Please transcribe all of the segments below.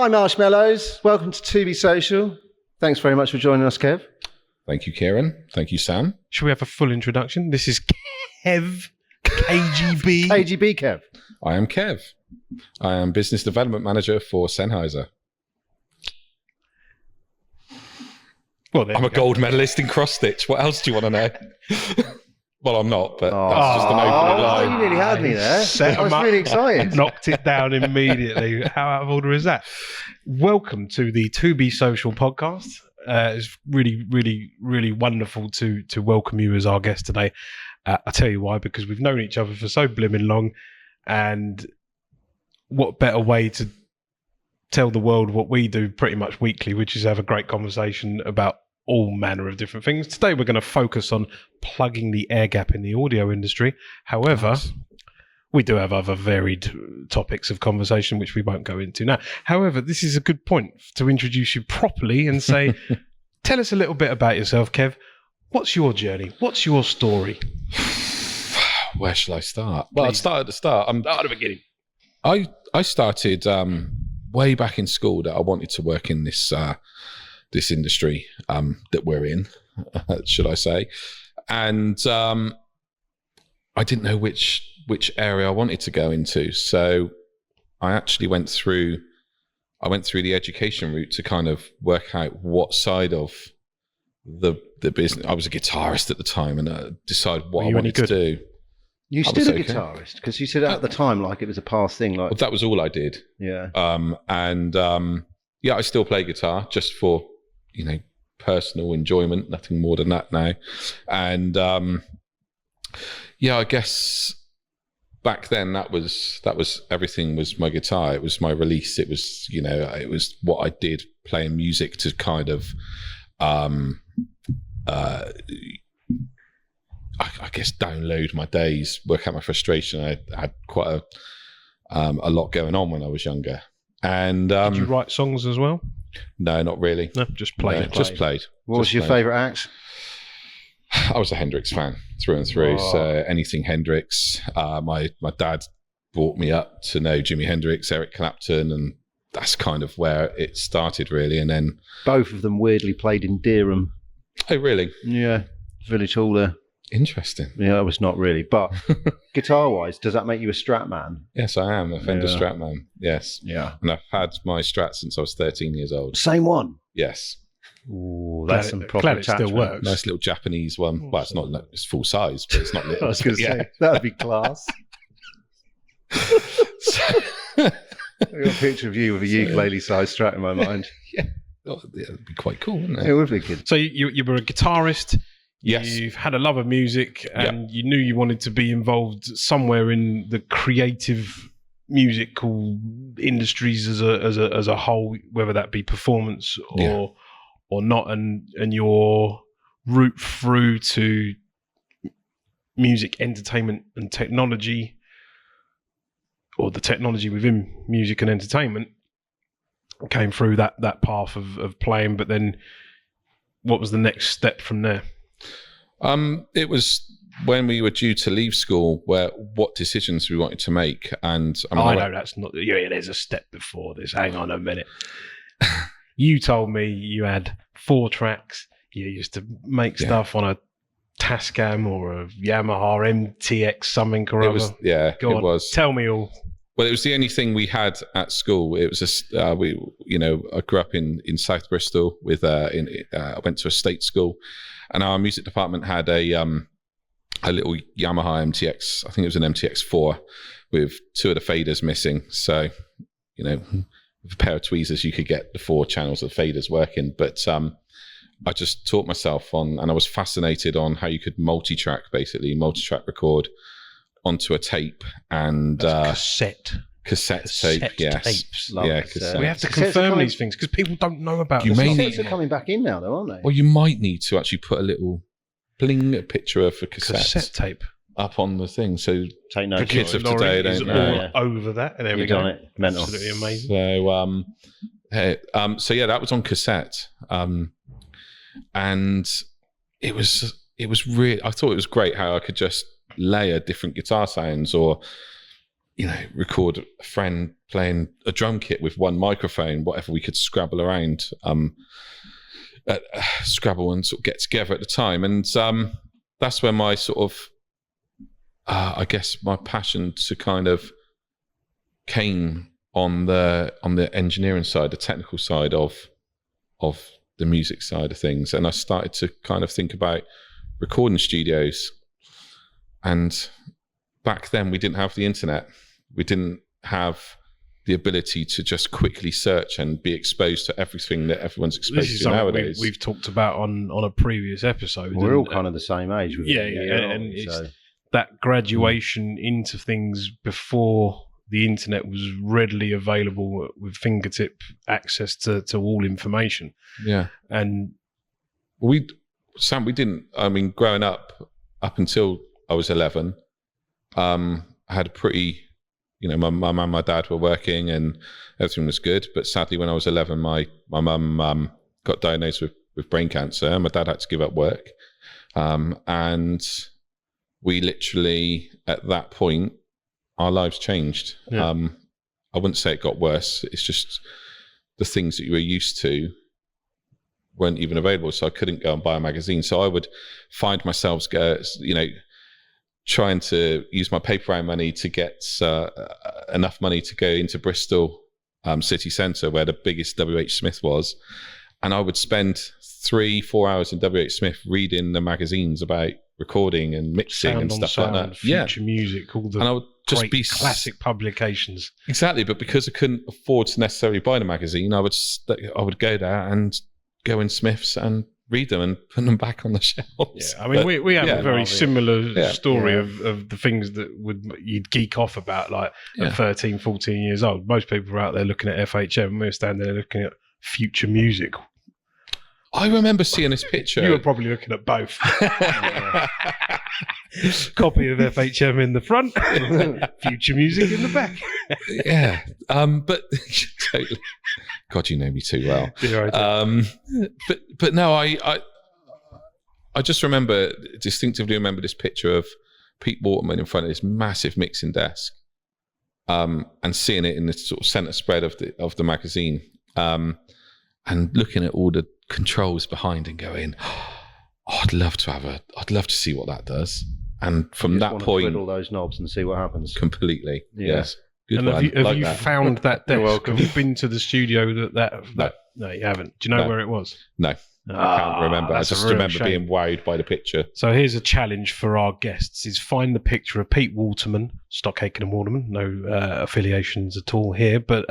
Hi Marshmallows, welcome to To Be Social. Thanks very much for joining us, Kev. Thank you, Kieran. Thank you, Sam. Should we have a full introduction? This is Kev, KGB. KGB Kev. I am Kev. I am Business Development Manager for Sennheiser. Well, I'm a gold medalist in cross-stitch. What else do you want to know? Well, I'm not, but that's just an opening line. You nearly had me there. I was really excited. Knocked it down immediately. How out of order is that? Welcome to the To Be Social podcast. It's really wonderful to welcome you as our guest today. I'll tell you why, because we've known each other for so blimmin' long, and what better way to tell the world what we do pretty much weekly, which is have a great conversation about all manner of different things. Today we're going to focus on plugging the air gap in the audio industry. However, we do have other varied topics of conversation which we won't go into now. However, this is a good point to introduce you properly and say, tell us a little bit about yourself, Kev. What's your journey? What's your story? Where shall I start? Well, I'd start at the start. Start at the beginning. I started way back in school that I wanted to work in this this industry that we're in, should I say. And I didn't know which area I wanted to go into. So I actually went through the education route to kind of work out what side of the business. I was a guitarist at the time and decide what I wanted to do. You still a guitarist? Because you said at the time like it was a past thing. Like, well, that was all I did. Yeah. I still play guitar just for, personal enjoyment, nothing more than that now. And I guess back then that was everything was my guitar. It was my release. It was, it was what I did, playing music to kind of I guess download my days, work out my frustration. I had quite a lot going on when I was younger. And did you write songs as well? No, not really. No, just played. No, just played. What was your favourite act? I was a Hendrix fan through and through. Oh. So anything Hendrix. My dad brought me up to know Jimi Hendrix, Eric Clapton, and that's kind of where it started really. And then Both of them weirdly played in Dereham. Oh, really? Yeah, Village Hall there. Interesting. Yeah, it was not really. But guitar-wise, does that make you a Strat man? Yes, I am a Fender Strat man. Yes. Yeah. And I've had my Strat since I was 13 years old. Same one? Yes. Ooh, that's some proper glad it still works. Nice little Japanese one. Well, it's not. It's full size, but it's not little. I was going to say, that would be class. I've got a picture of you with a ukulele-sized Strat in my mind. Yeah. Oh, yeah, it'd be quite cool, wouldn't it? It would be good. So you were a guitarist. Yes. You've had a love of music and you knew you wanted to be involved somewhere in the creative musical industries as a whole, whether that be performance or not, and your route through to music, entertainment and technology, or the technology within music and entertainment, came through that path of playing. But then what was the next step from there? It was when we were due to leave school, what decisions we wanted to make. And I know that's not. Yeah, there's a step before this. Hang on a minute. You told me you had 4 tracks. You used to make stuff on a Tascam or a Yamaha MTX something or other. It was. Tell me all. Well, it was the only thing we had at school. It was I grew up in South Bristol with I went to a state school, and our music department had a little Yamaha MTX. I think it was an MTX4 with 2 of the faders missing. So, with a pair of tweezers, you could get the 4 channels of faders working. But I just taught myself and I was fascinated on how you could multi-track record onto a tape and cassette tape. Yes, tapes. cassette. We have to confirm these things because people don't know about You this. may Cassettes are coming back in now, though, aren't they? Well, you might need to actually put a little bling picture of a cassette tape up on the thing. So take no the kids of today don't know. Over that. There we go. Got it. Mental. Absolutely amazing. So that was on cassette, and it was really. I thought it was great how I could just layer different guitar sounds or record a friend playing a drum kit with one microphone, whatever we could scrabble around, scrabble and sort of get together at the time. And that's where my sort of, I guess my passion to kind of came on the engineering side, the technical side of the music side of things. And I started to kind of think about recording studios. And back then we didn't have the internet. We didn't have the ability to just quickly search and be exposed to everything that everyone's exposed to nowadays. We've talked about on a previous episode. We're all kind of the same age. And it's that graduation into things before the internet was readily available with fingertip access to all information. Yeah. And Sam, we didn't, I mean, growing up until I was 11, I had a pretty, my mum and my dad were working and everything was good. But sadly, when I was 11, my mum got diagnosed with brain cancer and my dad had to give up work. And we literally, at that point, our lives changed. Yeah. I wouldn't say it got worse. It's just the things that you were used to weren't even available. So I couldn't go and buy a magazine. So I would find myself, trying to use my paper round money to get enough money to go into Bristol city centre, where the biggest WH Smith was. And I would spend 3-4 hours in WH Smith reading the magazines about recording and mixing and stuff like that. Future music, all the and I would just great be classic publications. Exactly, but because I couldn't afford to necessarily buy the magazine, I would go there and go in Smiths and read them and put them back on the shelves. Yeah, I mean, we have a very similar story of the things that you'd geek off about, like at 13, 14 years old. Most people are out there looking at FHM, and we're standing there looking at future music. I remember seeing this picture. You were probably looking at both. Copy of FHM in the front, future music in the back. Yeah, but totally. God, you know me too well. Yeah, but no, I just distinctively remember this picture of Pete Waterman in front of this massive mixing desk, and seeing it in the sort of centre spread of the magazine, and looking at all the controls behind and going, I'd love to see what that does. And from that point, twiddle those knobs and see what happens. Completely. Yes. Good and one. Have you found that desk? Have you been to the studio that no, you haven't. Do you know where it was? No. I can't remember. I just remember being wowed by the picture. So here's a challenge for our guests: is find the picture of Pete Waterman, Stockhaken and Waterman. No affiliations at all here, but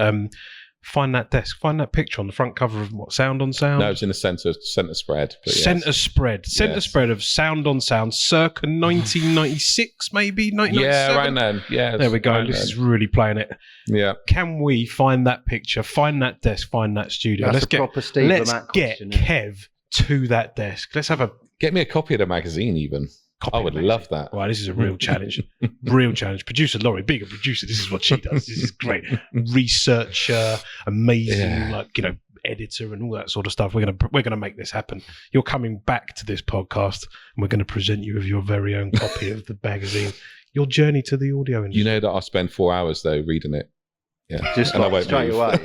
find that desk. Find that picture on the front cover of what? Sound on Sound? No, it's in the centre spread. Centre spread of Sound on Sound, circa 1996, maybe 1997. Yeah, around then. Yeah, there we go. This is really playing it. Yeah. Can we find that picture? Find that desk. Find that studio. Let's get Kev to that desk. Let's have get me a copy of the magazine, even. I would love that. Wow, this is a real challenge. Real challenge. Producer Laurie, being a producer, this is what she does. This is great. Researcher, amazing, editor and all that sort of stuff. We're gonna make this happen. You're coming back to this podcast, and we're gonna present you with your very own copy of the magazine. Your journey to the audio industry. You know that I spend 4 hours though reading it. Yeah, just straight away.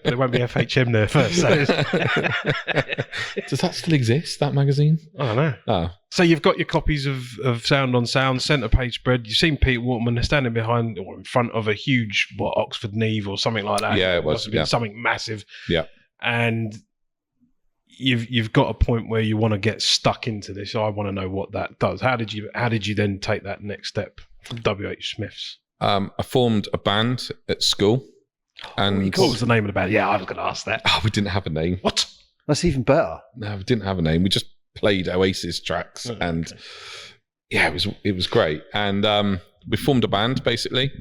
There won't be FHM there first. So. Does that still exist? That magazine? I don't know. Oh. So you've got your copies of Sound on Sound, centre page spread. You've seen Pete Waterman standing behind or in front of a huge Oxford Neve or something like that. Yeah, it was. Something massive. Yeah. And you've got a point where you want to get stuck into this. I want to know what that does. How did you then take that next step from WH Smiths? I formed a band at school. And what was the name of the band? Yeah, I was going to ask that. Oh, we didn't have a name. What? That's even better. No, we didn't have a name. We just played Oasis tracks, and it was great. And we formed a band basically,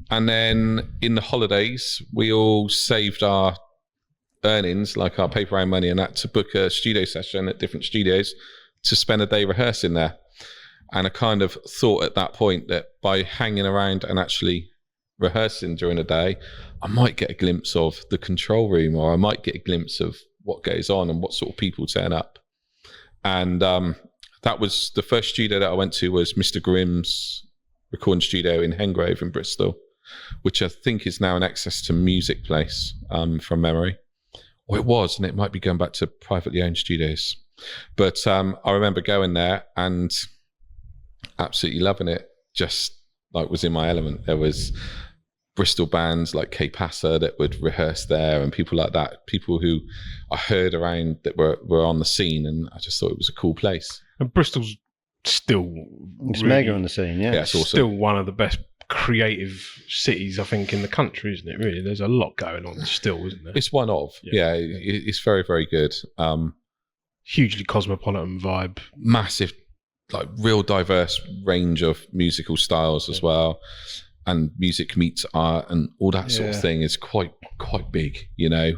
and then in the holidays we all saved our earnings, like our paper round money, and that to book a studio session at different studios to spend a day rehearsing there. And I kind of thought at that point that by hanging around and actually rehearsing during the day, I might get a glimpse of the control room, or I might get a glimpse of what goes on and what sort of people turn up. And that was the first studio that I went to was Mr. Grimm's recording studio in Hengrove in Bristol, which I think is now an Access to Music place from memory. Or it was, and it might be going back to privately owned studios. But I remember going there and absolutely loving it. Just like was in my element. There was Bristol bands like K-Passa that would rehearse there, and people like that, people who I heard around that were on the scene, and I just thought it was a cool place. And Bristol's still It's mega on the scene, yeah. Yeah, it's awesome. Still one of the best creative cities, I think, in the country, isn't it? Really, there's a lot going on still, isn't there? It's one of, it's very, very good. Hugely cosmopolitan vibe. Massive, like real diverse range of musical styles as well. And music meets art and all that sort of thing is quite big, you know.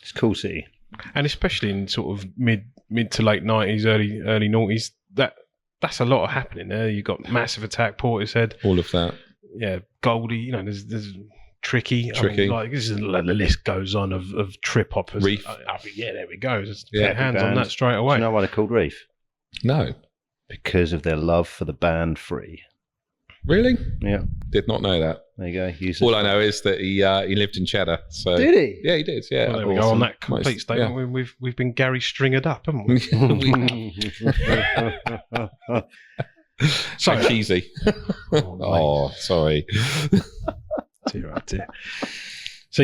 It's a cool city. And especially in sort of mid to late 90s, early noughties, that's a lot of happening there. You've got Massive Attack, Portishead. All of that. Yeah, Goldie, you know, there's Tricky. Tricky. I mean, like, this is, the list goes on of trip hoppers. Reef. Yeah, there we go. Just Yeah, get hands on band. that straight Do away. you know why they're called Reef? No. Because of their love for the band Free. Really? Yeah, Did not know that. there you go. Use All I know is that he lived in Cheddar. So Did he? Yeah, he did. Yeah. Well, there we go. On Awesome. that complete statement, we've been Gary Stringered up, haven't we? So cheesy. Oh, sorry. Dear, oh dear. So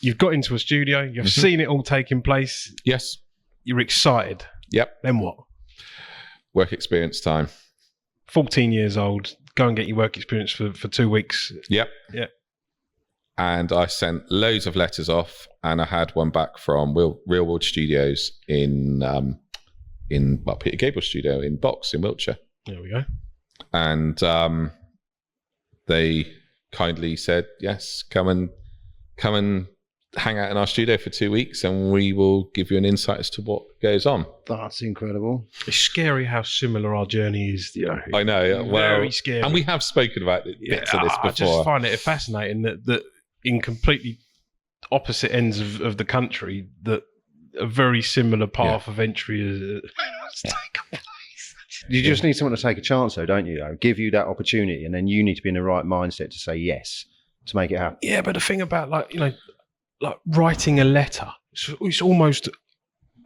you've got into a studio. You've seen it all taking place. Yes. You're excited. Yep. Then what? Work experience time. 14 years old. Go and get your work experience for 2 weeks. Yep. Yeah. And I sent loads of letters off, and I had one back from Real World Studios in Peter Gable's studio in Box in Wiltshire. There we go. And they kindly said, yes, come and hang out in our studio for 2 weeks, and we will give you an insight as to what goes on. That's incredible. It's scary how similar our journey is. You know, I know. Well, very scary. and we have spoken about bits of this before. I just find it fascinating that in completely opposite ends of the country, that a very similar path of entry has taken place. You just need someone to take a chance, though, don't you? Give you that opportunity, and then you need to be in the right mindset to say yes to make it happen. Yeah, but the thing about like writing a letter, it's almost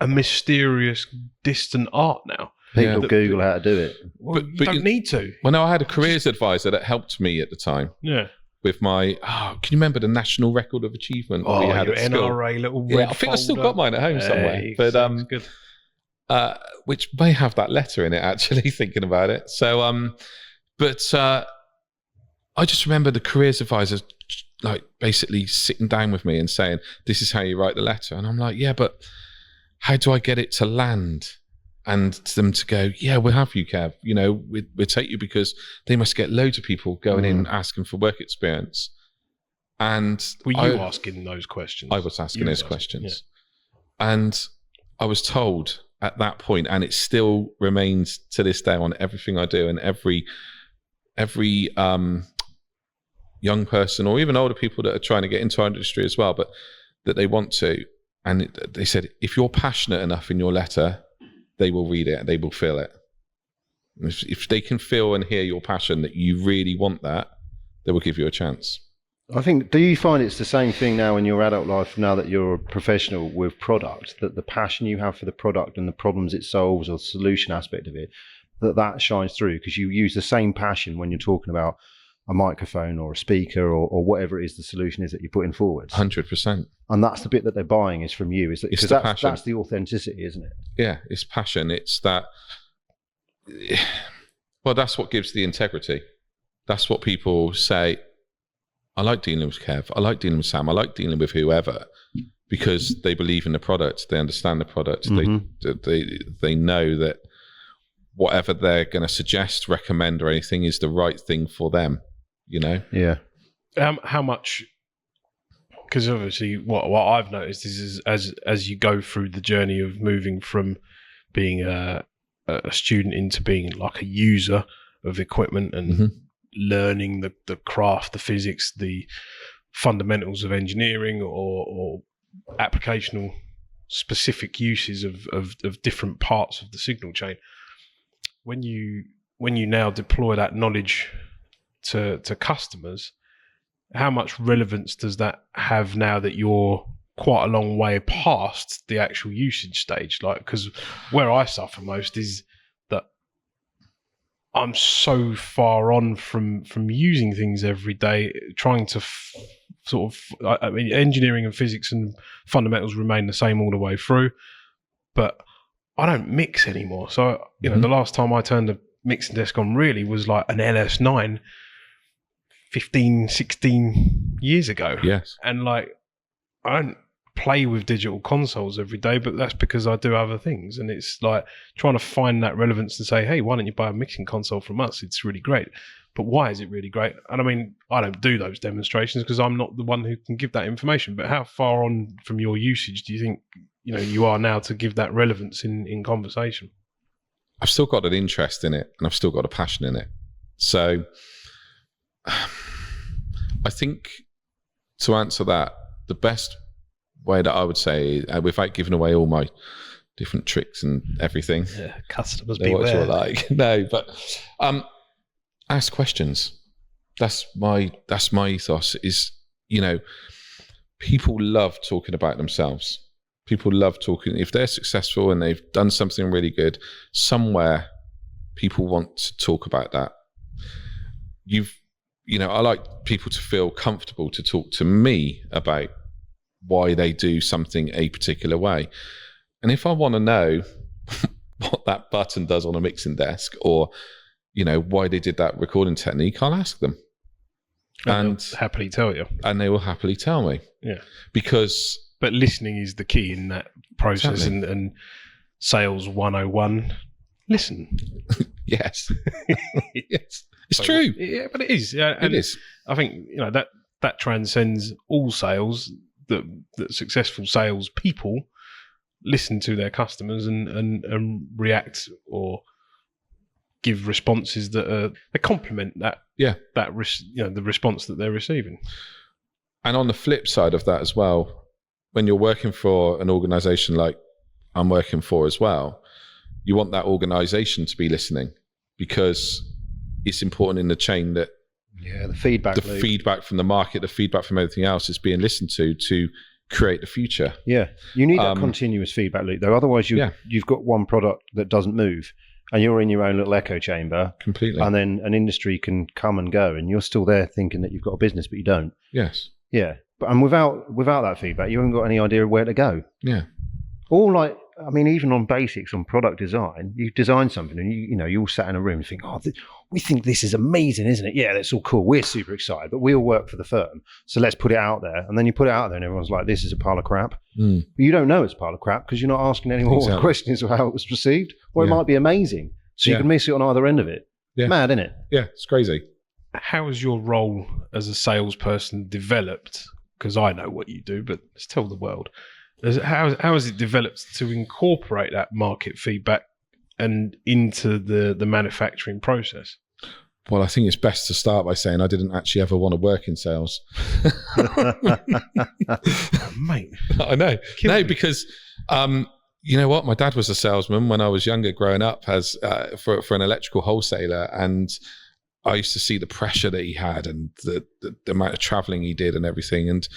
a mysterious, distant art now. People Yeah. Google how to do it. Well, But you don't you- need to. Well, no, I had a careers advisor that helped me at the time Yeah. with my. can you remember the National Record of Achievement we had your at school? NRA little Yeah, red I think I've still folder. got mine at home somewhere. Hey, But sounds good. which may have that letter in it, actually, thinking about it. So, I just remember the careers advisor, like, basically sitting down with me and saying, this is how you write the letter. And I'm like, yeah, but how do I get it to land? And them to go, yeah, we'll have you, Kev. You know, we'll take you, because they must get loads of people going in asking for work experience. And Were you asking those questions? I was asking You those was questions. yeah. And I was told at that point, and it still remains to this day on everything I do, and every young person, or even older people that are trying to get into our industry as well, but that they want to. And they said, if you're passionate enough in your letter, they will read it and they will feel it. If they can feel and hear your passion, that you really want that, they will give you a chance. I think, do you find it's the same thing now in your adult life, now that you're a professional with product, that the passion you have for the product and the problems it solves, or the solution aspect of it, that shines through? Because you use the same passion when you're talking about a microphone or a speaker or whatever it is the solution is that you're putting forward. 100%. And that's the bit that they're buying is from you. Is that, It's because the passion. that's the authenticity, isn't it? Yeah, it's passion. It's that. Well, that's what gives the integrity. That's what people say. I like dealing with Kev. I like dealing with Sam. I like dealing with whoever, because they believe in the product. They understand the product. They know that whatever they're going to suggest, recommend, or anything is the right thing for them. You know. Yeah. How much? Because obviously, what I've noticed is as you go through the journey of moving from being a student into being like a user of equipment and learning the craft, the physics, the fundamentals of engineering or applicational specific uses of different parts of the signal chain. When you now deploy that knowledge to customers, how much relevance does that have now that you're quite a long way past the actual usage stage? Like, because where I suffer most is that I'm so far on from using things every day, trying to I mean, engineering and physics and fundamentals remain the same all the way through, but I don't mix anymore. So, you know, the last time I turned the mixing desk on really was like an LS9 15, 16 years ago. Yes. And like, I don't play with digital consoles every day, but that's because I do other things. And it's like trying to find that relevance and say, hey, why don't you buy a mixing console from us? It's really great. But why is it really great? And I mean, I don't do those demonstrations because I'm not the one who can give that information. But how far on from your usage do you think, you know, you are now to give that relevance in conversation? I've still got an interest in it and I've still got a passion in it. So I think to answer that, the best way that I would say, without giving away all my different tricks and everything, customers know what beware. you're like. No, but ask questions. That's my ethos. Is, you know, people love talking about themselves. People love talking. If they're successful and they've done something really good somewhere, people want to talk about that. You know, I like people to feel comfortable to talk to me about why they do something a particular way. And if I want to know what that button does on a mixing desk, or, you know, why they did that recording technique, I'll ask them. And they'll happily tell you. And they will happily tell me. Yeah. But listening is the key in that process. Exactly. And sales 101, listen. Yes. Yes. It's true. Yeah, but it is. Yeah, and it is. I think, you know, that transcends all sales, that successful sales people listen to their customers and react or give responses that complement that. Yeah. The response that they're receiving. And on the flip side of that as well, when you're working for an organization like I'm working for as well, you want that organization to be listening, because it's important in the chain that the feedback from the market, the feedback from everything else is being listened to create the future. Yeah, you need that continuous feedback loop though. Otherwise, you've got one product that doesn't move, and you're in your own little echo chamber completely. And then an industry can come and go, and you're still there thinking that you've got a business, but you don't. Yes. Yeah, but without that feedback, you haven't got any idea of where to go. Yeah. Or like, I mean, even on basics, on product design, you design something and you all sat in a room and think, we think this is amazing, isn't it? Yeah, that's all cool. We're super excited, but we all work for the firm. So let's put it out there. And then you put it out there and everyone's like, this is a pile of crap. But you don't know it's a pile of crap because you're not asking any more questions of how it was perceived. Or it might be amazing. So you can miss it on either end of it. Yeah. Mad, isn't it? Yeah, it's crazy. How has your role as a salesperson developed? Because I know what you do, but let's tell the world. How has it developed to incorporate that market feedback and into the manufacturing process? Well, I think it's best to start by saying I didn't actually ever want to work in sales. Mate. I know. Because you know what? My dad was a salesman when I was younger, growing up as for an electrical wholesaler, and I used to see the pressure that he had and the amount of traveling he did and everything. And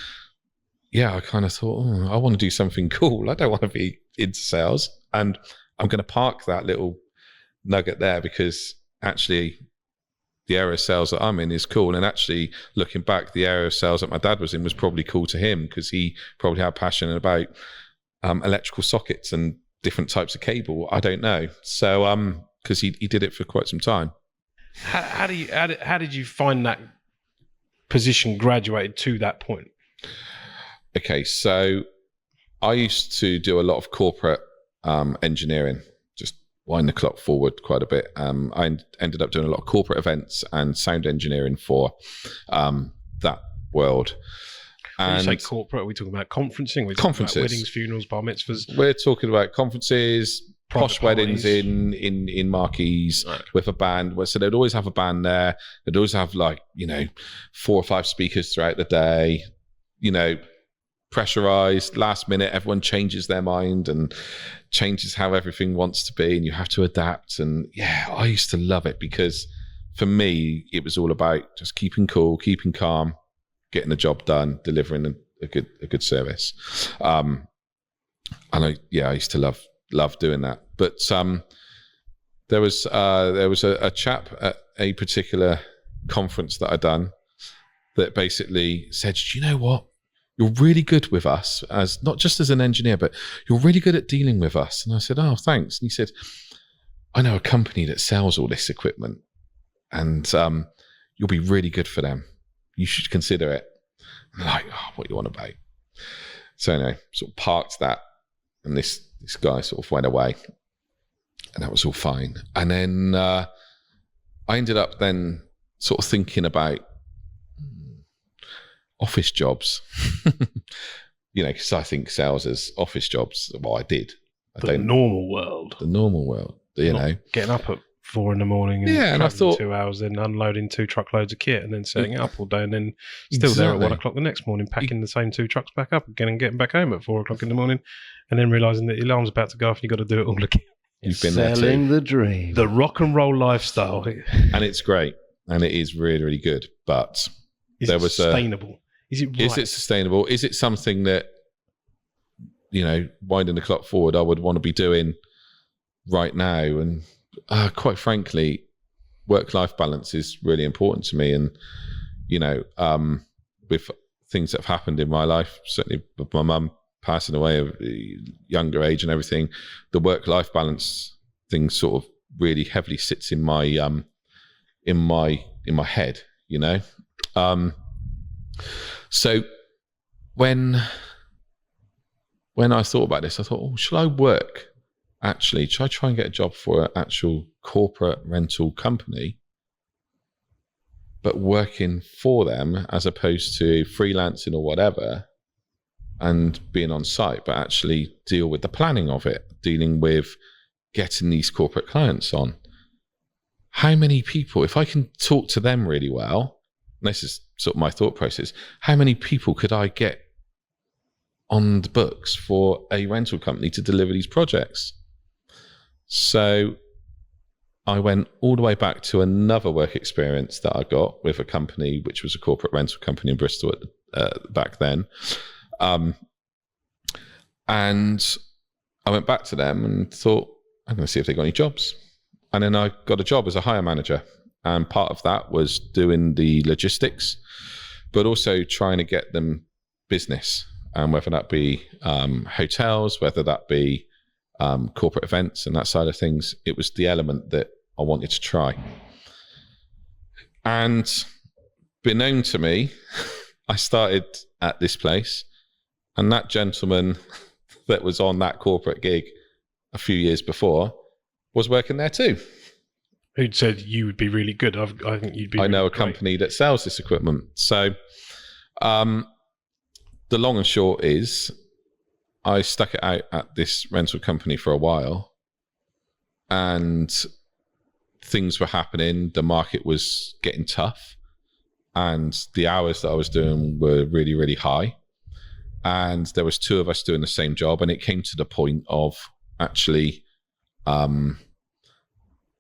yeah, I kind of thought, I want to do something cool. I don't want to be into sales. And I'm going to park that little nugget there because actually the area of sales that I'm in is cool. And actually looking back, the area of sales that my dad was in was probably cool to him because he probably had passion about electrical sockets and different types of cable. I don't know. So, because he did it for quite some time. How did you find that position graduated to that point? Okay, so I used to do a lot of corporate engineering, just wind the clock forward quite a bit. I ended up doing a lot of corporate events and sound engineering for that world. When you say corporate, are we talking about conferencing? Conferences. About weddings, funerals, bar mitzvahs? We're talking about conferences, posh weddings in marquees with a band. So they'd always have a band there. They'd always have 4 or 5 speakers throughout the day, pressurized, last minute, everyone changes their mind and changes how everything wants to be and you have to adapt. And yeah, I used to love it because for me, it was all about just keeping cool, keeping calm, getting the job done, delivering a good service. And I used to love doing that. But there was a chap at a particular conference that I'd done that basically said, "Do you know what? You're really good with us, as not just as an engineer, but you're really good at dealing with us." And I said, "Oh, thanks." And he said, "I know a company that sells all this equipment, and you'll be really good for them. You should consider it." And I'm like, "Oh, what do you want about?" So anyway, sort of parked that, and this guy sort of went away, and that was all fine. And then I ended up then sort of thinking about office jobs, because I think sales as office jobs. Well, I did. The normal world, getting up at 4 a.m. and I thought 2 hours, then unloading 2 truckloads of kit, and then setting it up all day, and then still there at 1 o'clock the next morning, packing the same 2 trucks back up again, and getting back home at 4 o'clock in the morning, and then realizing that the alarm's about to go off and you've got to do it all again. You've been selling the dream, the rock and roll lifestyle, and it's great, and it is really, really good. But is it sustainable? Is it right? Is it sustainable? Is it something that, winding the clock forward, I would want to be doing right now? And quite frankly, work-life balance is really important to me. And, with things that have happened in my life, certainly with my mum passing away at a younger age and everything, the work-life balance thing sort of really heavily sits in my head, So when I thought about this, I thought, should I work? Actually, should I try and get a job for an actual corporate rental company, but working for them as opposed to freelancing or whatever and being on site, but actually deal with the planning of it, dealing with getting these corporate clients on? How many people, if I can talk to them really well, and this is sort of my thought process, how many people could I get on the books for a rental company to deliver these projects? So I went all the way back to another work experience that I got with a company, which was a corporate rental company in Bristol back then. And I went back to them and thought, I'm going to see if they got any jobs. And then I got a job as a hire manager. And part of that was doing the logistics, but also trying to get them business, whether that be hotels, whether that be corporate events and that side of things. It was the element that I wanted to try. And beknown to me, I started at this place, and that gentleman that was on that corporate gig a few years before was working there too. Who'd said you would be really good? I think you'd be. I know really a company that sells this equipment. So the long and short is I stuck it out at this rental company for a while, and things were happening. The market was getting tough, and the hours that I was doing were really, really high. And there was 2 of us doing the same job, and it came to the point of actually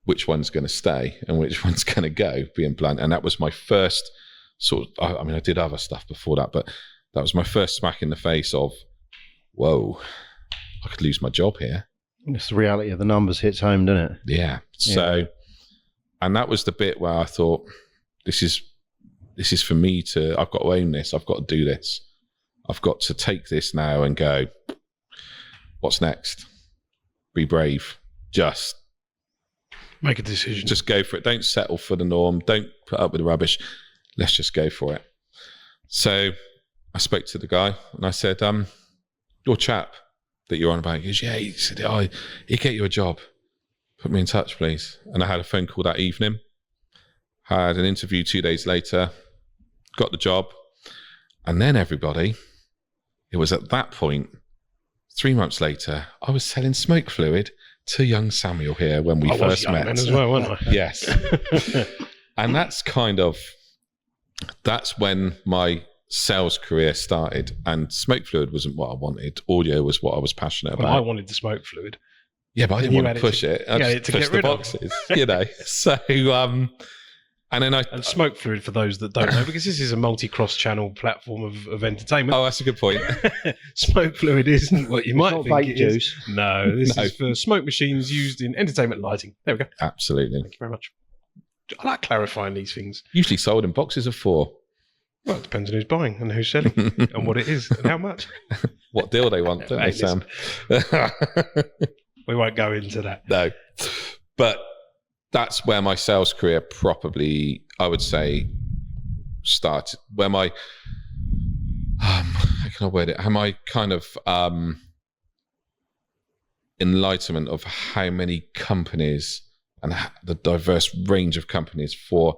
which one's going to stay and which one's going to go, being blunt. And that was my first sort of, I mean, I did other stuff before that, but that was my first smack in the face of, whoa, I could lose my job here. It's the reality of the numbers hits home, doesn't it? Yeah. So, and that was the bit where I thought, this is for me to, I've got to own this. I've got to do this. I've got to take this now and go, what's next? Be brave. Just make a decision. Just go for it. Don't settle for the norm. Don't put up with the rubbish. Let's just go for it. So I spoke to the guy and I said, your chap that you're on about, he goes, yeah, he said, he'll get you a job. Put me in touch, please. And I had a phone call that evening. Had an interview 2 days later. Got the job. And then everybody, it was at that point, 3 months later, I was selling smoke fluid to young Samuel here when we first met. As well, wasn't I? Yes. And that's when my sales career started. And smoke fluid wasn't what I wanted. Audio was what I was passionate about. I wanted the smoke fluid. Yeah, but I didn't want to push it. I just pushed the boxes, you know. So And then and smoke fluid for those that don't know, because this is a multi-cross-channel platform of entertainment. Oh, that's a good point. Smoke fluid isn't what you might not think vape it is. juice. No, this No. is for smoke machines used in entertainment lighting. There we go. Absolutely. Thank you very much. I like clarifying these things. Usually sold in boxes of 4. Well, it depends on who's buying and who's selling and what it is and how much. What deal they want, don't Hey, they, Sam? We won't go into that. No. But that's where my sales career probably, I would say, started. Where my, how can I word it? How my kind of enlightenment of how many companies and the diverse range of companies for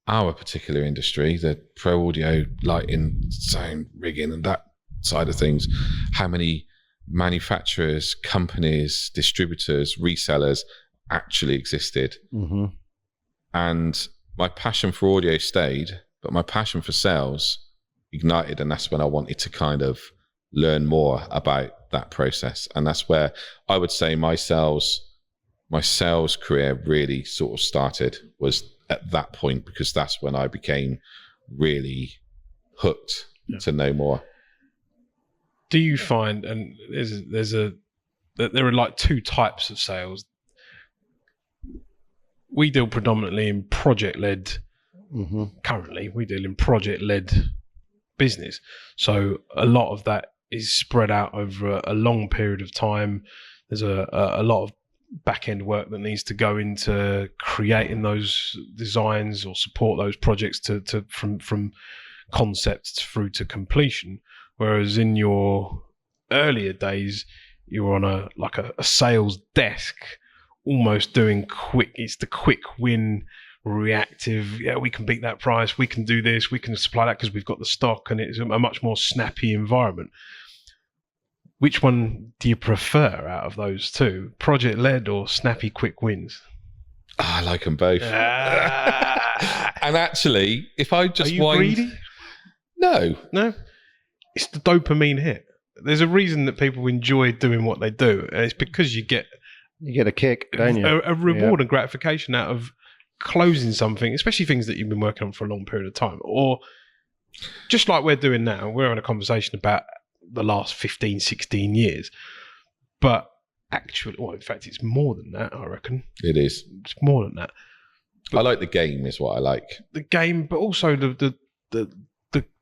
our particular industry, the pro audio, lighting, sound, rigging, and that side of things, how many manufacturers, companies, distributors, resellers actually existed. Mm-hmm. And my passion for audio stayed, but my passion for sales ignited, and that's when I wanted to kind of learn more about that process. And that's where I would say my sales career really sort of started, was at that point, because that's when I became really hooked to know more. Do you find, and there are like 2 types of sales. We deal predominantly in project-led. Mm-hmm. Currently, we deal in project-led business. So a lot of that is spread out over a long period of time. There's a lot of back-end work that needs to go into creating those designs or support those projects from concept through to completion. Whereas in your earlier days, you were on a sales desk, almost doing it's the quick win, reactive. Yeah, we can beat that price. We can do this. We can supply that because we've got the stock, and it's a much more snappy environment. Which one do you prefer out of those 2? Project-led or snappy quick wins? Oh, I like them both. And actually, if I just Are you greedy? No. It's the dopamine hit. There's a reason that people enjoy doing what they do. And it's because you get a kick, don't you? A reward and gratification out of closing something, especially things that you've been working on for a long period of time. Or just like we're doing now, we're having a conversation about the last 15, 16 years. But actually, well, in fact, it's more than that, I reckon. It is. It's more than that. But I like the game is what I like. The game, but also the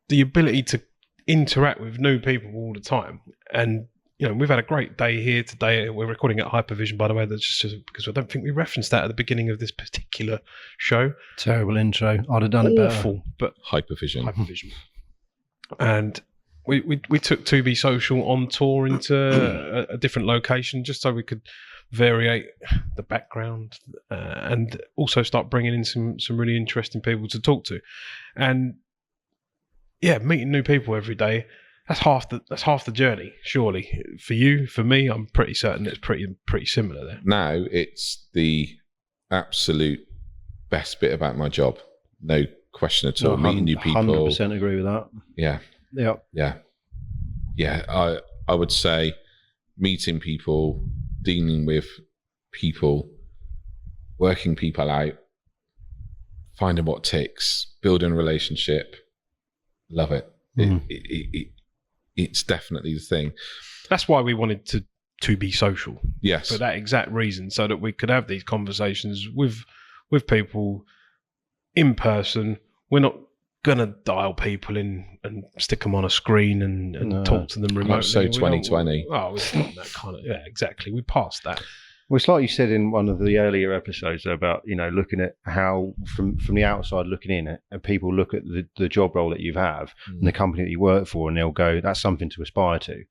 ability to interact with new people all the time. And, we've had a great day here today. We're recording at HYPRVSN, by the way. That's just because I don't think we referenced that at the beginning of this particular show. Terrible intro. I'd have done it better. Awful, but HYPRVSN. And we took 2B Social on tour into a different location just so we could variate the background and also start bringing in some really interesting people to talk to. And yeah, meeting new people every day, that's half the journey, surely. For you, for me, I'm pretty certain it's pretty similar there. Now it's the absolute best bit about my job. No question at all. Meeting new people. 100% agree with that. Yeah. Yep. Yeah. I would say meeting people, dealing with people, working people out, finding what ticks, building a relationship. Love it. It's definitely the thing. That's why we wanted to be social. Yes. For that exact reason, so that we could have these conversations with people in person. We're not gonna dial people in and stick them on a screen and talk to them remotely. So 2020. We've done that kind of, yeah, exactly. We passed that. Well, it's like you said in one of the earlier episodes about, looking at how from the outside looking in, and people look at the job role that you have and the company that you work for, and they'll go, that's something to aspire to.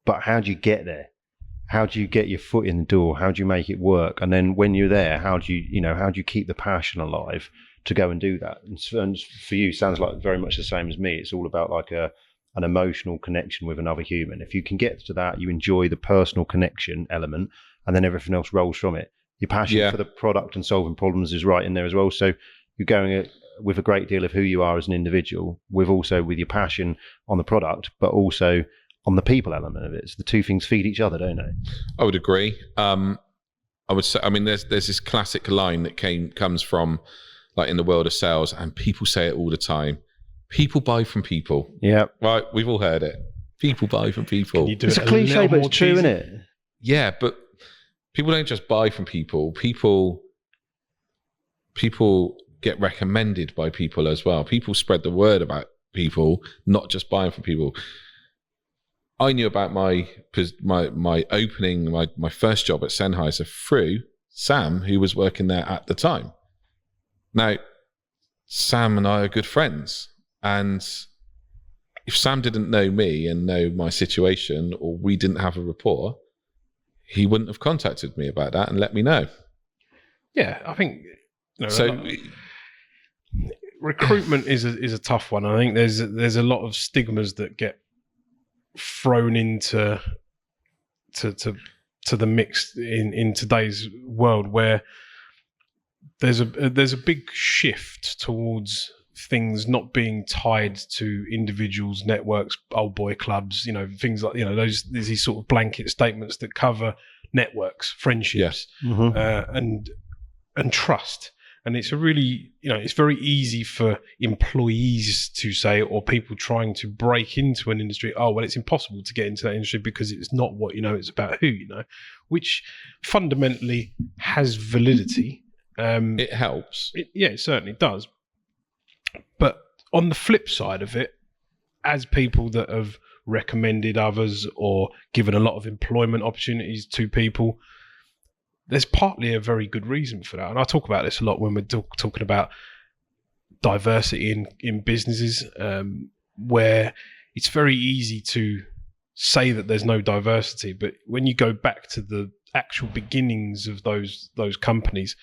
But how do you get there? How do you get your foot in the door? How do you make it work? And then when you're there, how do you keep the passion alive to go and do that? And for you, sounds like very much the same as me. It's all about like an emotional connection with another human. If you can get to that, you enjoy the personal connection element, and then everything else rolls from it. Your passion for the product and solving problems is right in there as well. So you're going with a great deal of who you are as an individual, with your passion on the product, but also on the people element of it. So the 2 things feed each other, don't they? I would agree. I would say, there's this classic line that comes from like in the world of sales, and people say it all the time. People buy from people. Yeah. Right, we've all heard it. People buy from people. It's a cliche, but it's true, isn't it? Yeah, but people don't just buy from people. People get recommended by people as well. People spread the word about people, not just buying from people. I knew about my opening, my first job at Sennheiser through Sam, who was working there at the time. Now, Sam and I are good friends, and if Sam didn't know me and know my situation, or we didn't have a rapport, he wouldn't have contacted me about that and let me know. Yeah, I think recruitment is a tough one. I think there's a lot of stigmas that get thrown into the mix in today's world, where there's a big shift towards things not being tied to individuals, networks, old boy clubs, things like, there's these sort of blanket statements that cover networks, friendships, and trust. And it's a really, it's very easy for employees to say, or people trying to break into an industry, oh, well, it's impossible to get into that industry because it's not what it's about who, which fundamentally has validity. It helps. It certainly does. But on the flip side of it, as people that have recommended others or given a lot of employment opportunities to people, there's partly a very good reason for that. And I talk about this a lot when we're talking about diversity in businesses, where it's very easy to say that there's no diversity. But when you go back to the actual beginnings of those companies,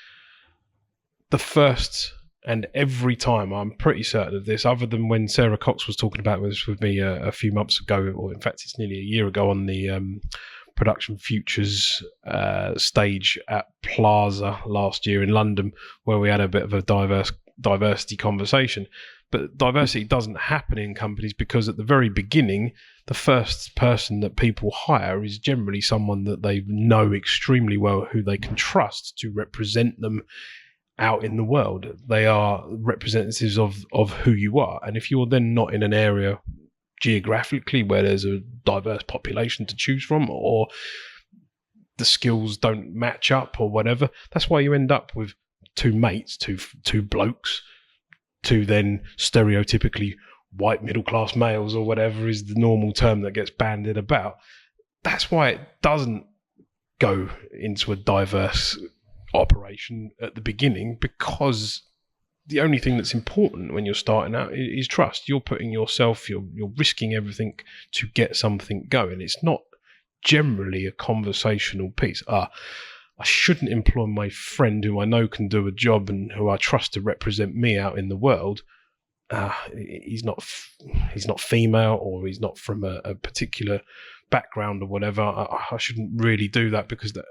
the first and every time, I'm pretty certain of this, other than when Sarah Cox was talking about this with me a few months ago, or in fact, it's nearly a year ago on the Production Futures stage at Plaza last year in London, where we had a bit of a diversity conversation. But diversity doesn't happen in companies because at the very beginning, the first person that people hire is generally someone that they know extremely well, who they can trust to represent them out in the world. They are representatives of who you are. And if you're then not in an area geographically where there's a diverse population to choose from, or the skills don't match up or whatever, that's why you end up with two mates, two blokes, two then stereotypically white middle-class males, or whatever is the normal term that gets bandied about. That's why it doesn't go into a diverse operation at the beginning, because the only thing that's important when you're starting out is trust. You're putting yourself, you're risking everything to get something going. It's not generally a conversational piece. I shouldn't employ my friend who I know can do a job and who I trust to represent me out in the world. He's not female, or he's not from a particular background or whatever. I shouldn't really do that because that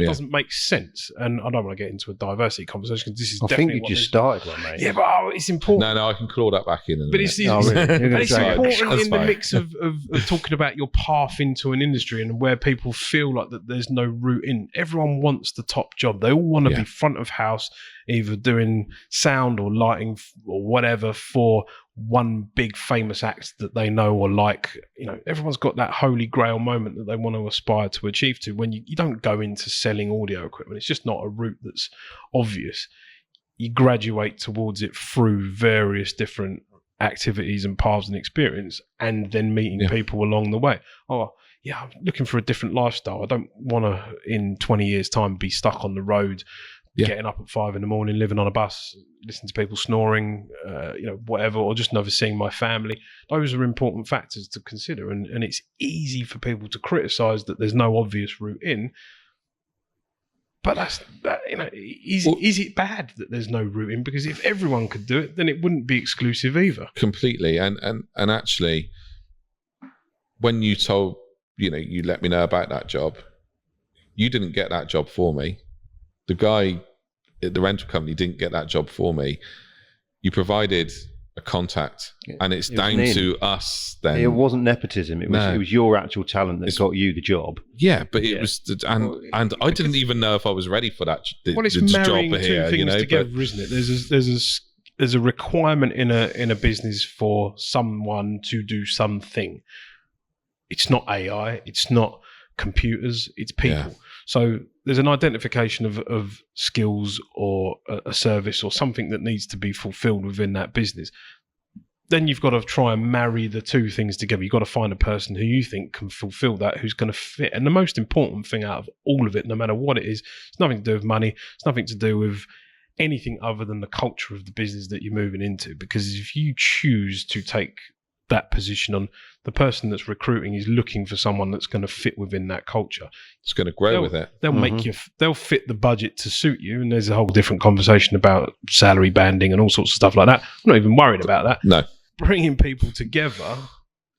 doesn't make sense. And I don't want to get into a diversity conversation because this is. I think you just started one, mate. Yeah, but it's important. No, I can claw that back in. But it's important in the mix of talking about your path into an industry and where people feel like that there's no route in. Everyone wants the top job. They all want to be front of house, either doing sound or lighting or whatever for one big famous act that they know or like. Everyone's got that holy grail moment that they want to aspire to achieve to. When you don't go into selling audio equipment, it's just not a route that's obvious. You graduate towards it through various different activities and paths and experience, and then meeting people along the way. Oh, yeah, I'm looking for a different lifestyle. I don't want to, in 20 years' time, be stuck on the road, getting up at 5 a.m, living on a bus, listening to people snoring, whatever, or just never seeing my family. Those are important factors to consider. And it's easy for people to criticize that there's no obvious route in. But is it bad that there's no route in? Because if everyone could do it, then it wouldn't be exclusive either. Completely. And actually, when you told, you let me know about that job, you didn't get that job for me. The guy at the rental company didn't get that job for me. You provided a contact, and it's It was down an in. to us then. It wasn't nepotism. It was No. it was your actual talent that got you the job. Yeah, but it Yeah. was, and I didn't even know if I was ready for that. Well, it's the job marrying two here, things you know. together, But isn't it? There's a requirement in a business for someone to do something. It's not AI. It's not computers. It's people. Yeah. So there's an identification of skills or a service or something that needs to be fulfilled within that business. Then you've got to try and marry the two things together. You've got to find a person who you think can fulfill that, who's going to fit. And the most important thing out of all of it, no matter what it is, it's nothing to do with money. It's nothing to do with anything other than the culture of the business that you're moving into. Because if you choose to take that position on, the person that's recruiting is looking for someone that's going to fit within that culture. it's going to grow with it. They'll make you. They'll fit the budget to suit you, and there's a whole different conversation about salary banding and all sorts of stuff like that. I'm not even worried about that. No. Bringing people together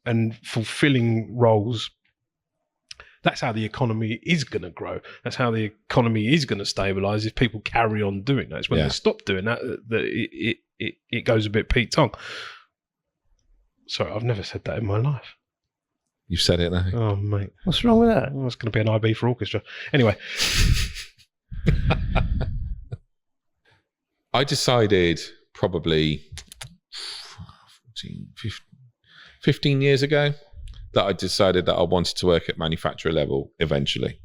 and fulfilling roles. That's how the economy is going to grow. That's how the economy is going to stabilise if people carry on doing that. It's when Yeah. they stop doing that it goes a bit Pete Tong. Sorry, I've never said that in my life. You've said it now. Oh, mate. What's wrong with that? That's going to be an IB for orchestra. Anyway. I decided probably 15 years ago that I decided that I wanted to work at manufacturer level eventually.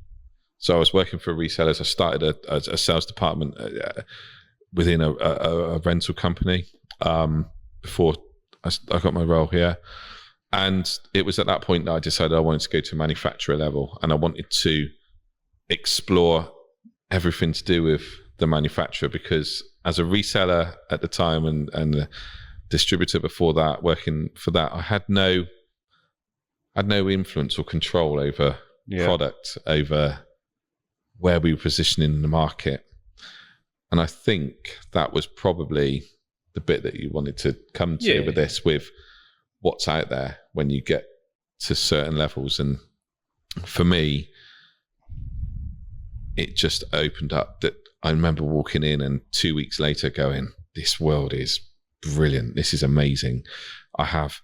So I was working for resellers. I started a sales department within a rental company before I got my role here. And it was at that point that I decided I wanted to go to manufacturer level, and I wanted to explore everything to do with the manufacturer, because as a reseller at the time and a distributor before that, working for that, I had no influence or control over product, over where we were positioning in the market. And I think that was probably the bit that you wanted to come to with this, with what's out there when you get to certain levels. And for me, it just opened up that I remember walking in and 2 weeks later going, this world is brilliant. This is amazing. I have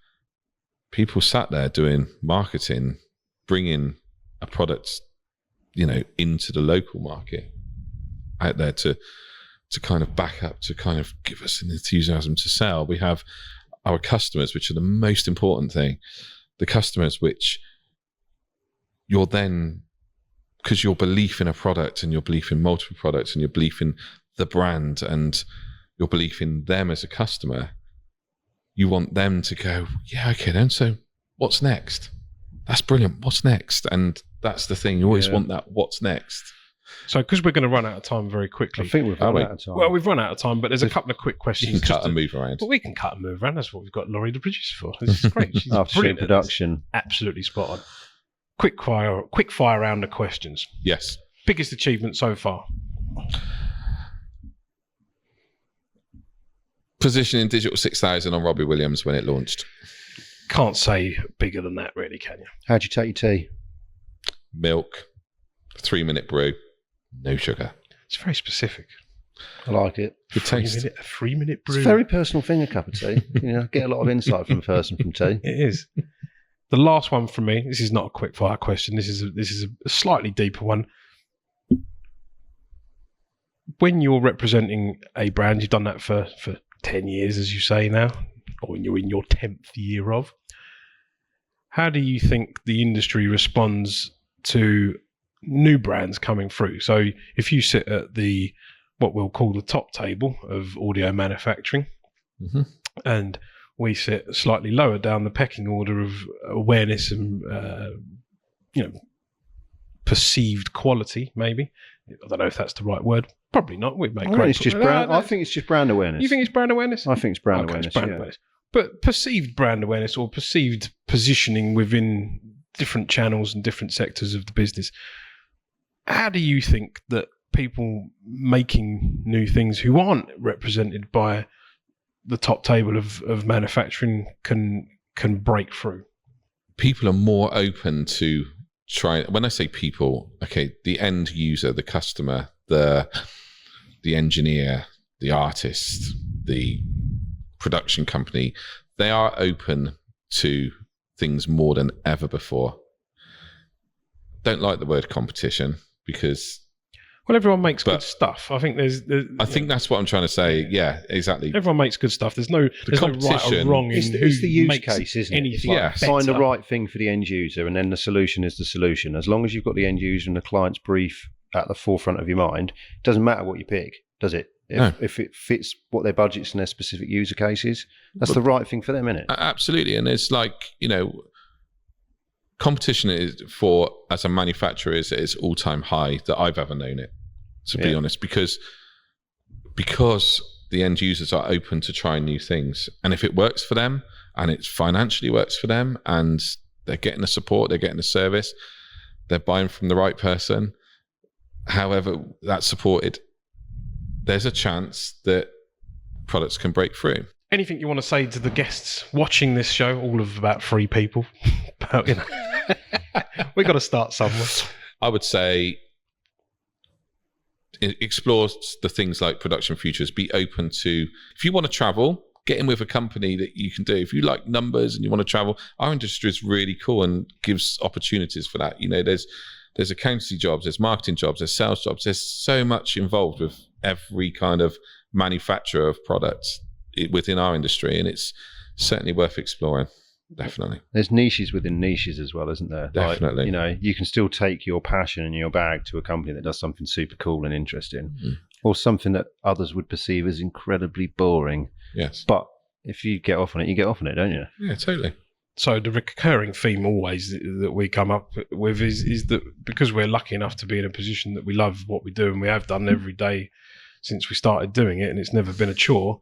people sat there doing marketing, bringing a product, into the local market out there to kind of back up, to kind of give us an enthusiasm to sell. We have our customers, which are the most important thing. The customers which you're then, because your belief in a product and your belief in multiple products and your belief in the brand and your belief in them as a customer, you want them to go, yeah, okay then, so what's next? That's brilliant. What's next? And that's the thing. You always want that what's next. So, because we're going to run out of time very quickly. I think we've run out of time. Well, we've run out of time, but there's a couple of quick questions. You can cut and move around. Well, we can cut and move around. That's what we've got Laurie, the producer, for. This is great. She's After brilliant at this. production. Absolutely spot on. Quick fire round of questions. Yes. Biggest achievement so far? Positioning Digital 6000 on Robbie Williams when it launched. Can't say bigger than that, really, can you? How'd you take your tea? Milk, 3-minute brew, no sugar. It's very specific. I like it. Good taste. A 3-minute brew. It's a very personal thing, a cup of tea. Get a lot of insight from a person from tea. It is. The last one from me. This is not a quick fire question. This is a slightly deeper one. When you're representing a brand, you've done that for 10 years, as you say now, or you're in your 10th year of. How do you think the industry responds to new brands coming through? So if you sit at what we'll call the top table of audio manufacturing, and we sit slightly lower down the pecking order of awareness and perceived quality, maybe. I don't know if that's the right word. Probably not. We've made great. It's just brand. I think it's just brand awareness. You think it's brand awareness? I think it's brand Okay, awareness. it's brand awareness. But perceived brand awareness or perceived positioning within different channels and different sectors of the business. How do you think that people making new things who aren't represented by the top table of manufacturing can break through? People are more open to try. When I say people, okay, the end user, the customer, the engineer, the artist, the production company, they are open to things more than ever before. Don't like the word competition because... Well, everyone makes good stuff. I think I think that's what I'm trying to say. Yeah, exactly. Everyone makes good stuff. There's no right or wrong in it's the use makes case, isn't it? anything Yes. better. Find the right thing for the end user, and then the solution is the solution. As long as you've got the end user and the client's brief at the forefront of your mind, it doesn't matter what you pick, does it? If it fits what their budgets and their specific user cases, that's the right thing for them, isn't it? Absolutely. And it's like, competition is as a manufacturer is all-time high that I've ever known it, to be honest, because the end users are open to trying new things. And if it works for them and it financially works for them and they're getting the support, they're getting the service, they're buying from the right person, however that's supported, there's a chance that products can break through. Anything you want to say to the guests watching this show, all of about 3 people? But, we've got to start somewhere. I would say explore the things like production futures. Be open to, if you want to travel, get in with a company that you can do. If you like numbers and you want to travel, our industry is really cool and gives opportunities for that. There's accountancy jobs, there's marketing jobs, there's sales jobs. There's so much involved with every kind of manufacturer of products within our industry, and it's certainly worth exploring. Definitely. There's niches within niches as well, isn't there? Definitely. Like, you can still take your passion and your bag to a company that does something super cool and interesting, or something that others would perceive as incredibly boring. Yes. But if you get off on it, you get off on it, don't you? Yeah, totally. So the recurring theme always that we come up with is that because we're lucky enough to be in a position that we love what we do, and we have done every day since we started doing it, and it's never been a chore,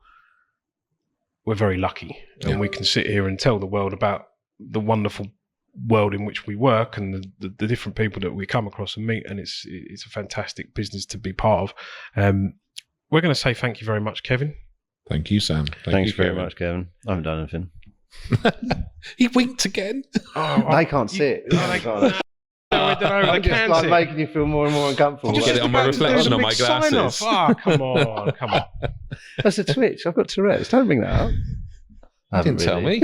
we're very lucky. And we can sit here and tell the world about the wonderful world in which we work and the different people that we come across and meet, and it's a fantastic business to be part of. We're going to say thank you very much, Kevin. Thank you, Sam. Thanks very much, Kevin. I haven't done anything. He winked again. They can't see it. I'm just like making you feel more and more uncomfortable. Did you get it on my reflection on my glasses? Oh, come on. That's a twitch. I've got Tourette's. Don't bring that up. You didn't tell me.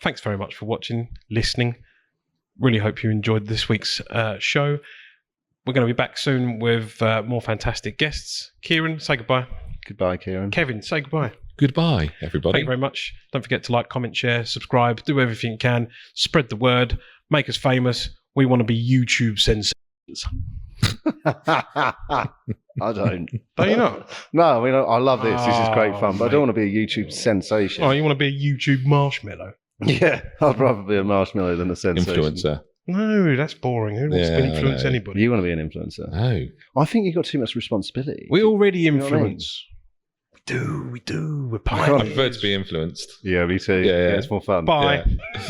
Thanks very much for watching, listening. Really hope you enjoyed this week's show. We're going to be back soon with more fantastic guests. Kieran, say goodbye. Goodbye, Kieran. Kevin, say goodbye. Goodbye, everybody. Thank you very much. Don't forget to like, comment, share, subscribe, do everything you can. Spread the word. Make us famous. We want to be YouTube sensations. I don't. Don't you not? No, I mean, I love this. This is great fun, but I don't want to be a YouTube sensation. Oh, you want to be a YouTube marshmallow? Yeah, I'd rather be a marshmallow than a sensation. Influencer. No, that's boring. Who wants to influence anybody? You want to be an influencer? No. I think you've got too much responsibility. We already You know what I mean? influence. We do. We're I pioneers. prefer to be influenced. Yeah, me too. Yeah. It's more fun. Bye. Yeah.